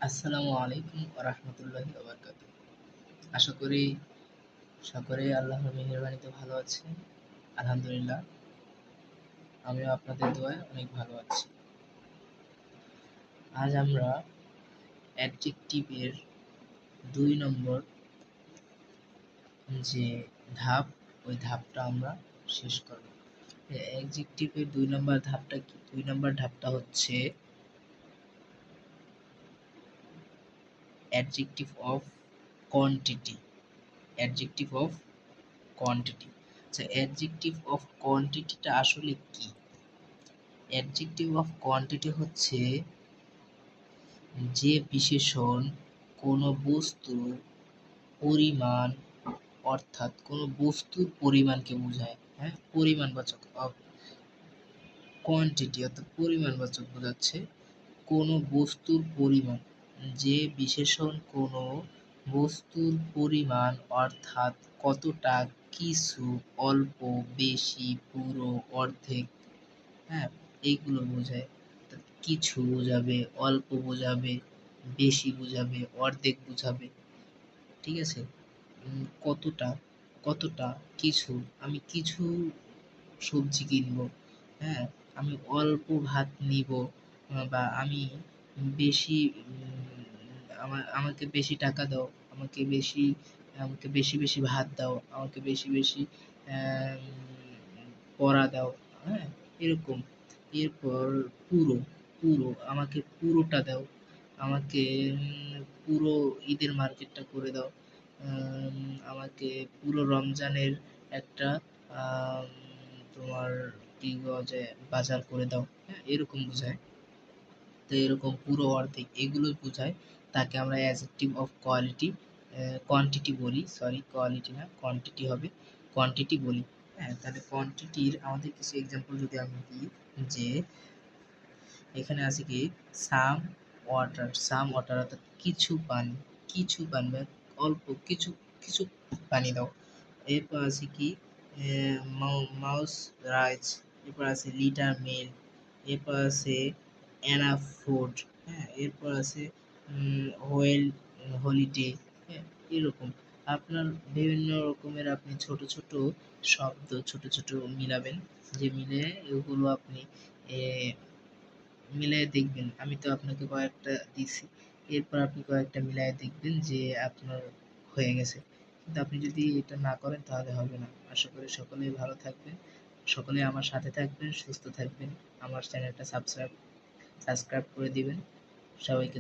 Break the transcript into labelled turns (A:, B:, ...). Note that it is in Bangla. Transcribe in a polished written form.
A: আসসালামু আলাইকুম ওয়া রাহমাতুল্লাহি ওয়া বারাকাতুহু। আশা করি সকলেই আল্লাহর মেহেরবানিতে ভালো আছেন। আলহামদুলিল্লাহ, আমিও আপনাদের দোয়ায় অনেক ভালো আছি। আজ আমরা অ্যাডজেক্টিভ এর ২ নম্বর যে ধাপ, ওই ধাপটা আমরা শেষ করব। অ্যাডজেক্টিভ এর ২ নম্বর ধাপটা কি? ২ নম্বর ধাপটা হচ্ছে adjective of quantity. Adjective of quantity. আচ্ছা, অ্যাডজেক্টিভ অফ কোয়ান্টিটিটা আসলে কি? অ্যাডজেক্টিভ অফ কোয়ান্টিটি হচ্ছে যে বিশেষণ কোনো বস্তুর পরিমাণ, অর্থাৎ কোনো বস্তুর পরিমাণকে বোঝায়। হ্যাঁ, পরিমাণবাচক অফ কোয়ান্টিটি অর্থাৎ পরিমাণবাচক বোঝাচ্ছে কোনো বস্তুর পরিমাণ। যে বিশেষণ কোনো বস্তুর পরিমাণ অর্থাৎ কতটা, কিছু, অল্প, বেশি, পুরো, অর্ধেক, হ্যাঁ, এইগুলো বোঝায়। কিছু বোঝাবে, অল্প বোঝাবে, বেশি বোঝাবে, অর্ধেক বোঝাবে। ঠিক আছে? কতটা, কতটা, কিছু, আমি কিছু সবজি কিনবো, হ্যাঁ, আমি অল্প ভাত নিবো, বা আমি বেশি আমাকে বেশি টাকা দাও, আমাকে বেশি বেশি ভাত দাও, আমাকে বেশি বেশি পড়া দাও, হ্যাঁ, এরকম। এরপর পুরো, পুরো, আমাকে পুরোটা দাও, আমাকে পুরো ঈদের মার্কেটটা করে দাও, আমাকে পুরো রমজানের একটা তোমার কি বলা যায় বাজার করে দাও, হ্যাঁ, এরকম বোঝায়। তো এরকম পুরো, অর্ধেক, এগুলোই বোঝায়। তাকে আমরা অ্যাডজেক্টিভ অফ কোয়ান্টিটি বলি। সরি, কোয়ালিটি না, কোয়ান্টিটি হবে, কোয়ান্টিটি বলি। হ্যাঁ, তাহলে কোয়ান্টিটির আমাদের কিছু এক্সাম্পল যদি আমি দিই, যে এখানে আছে কি সাম ওয়াটার অর্থাৎ কিছু পানি, কিছু পানি বা অল্প কিছু, কিছু পানি দাও। এরপর আছে কি মাউস রাইস, এরপর আছে লিটার মিল্ক, এরপর আছে এনাফ ফুড, হ্যাঁ, এরপর আছে ওয়েল হলিডে, হ্যাঁ, এরকম। আপনার বিভিন্ন রকমের আপনি ছোট ছোট শব্দ ছোট ছোট মিলাবেন, যে মিলে এগুলো আপনি মিলায়ে দেখবেন। আমি তো আপনাকে কয়েকটা দিছি। এরপর আপনি কয়েকটা মিলায়ে দেখবেন যে আপনার হয়ে গেছে। কিন্তু আপনি যদি এটা না করেন তাহলে হবে না। আশা করি সকলেই ভালো থাকবেন। সকলেই আমার সাথে থাকবেন, সুস্থ থাকবেন। আমার চ্যানেলটা সাবস্ক্রাইব করে দিবেন। সবাইকে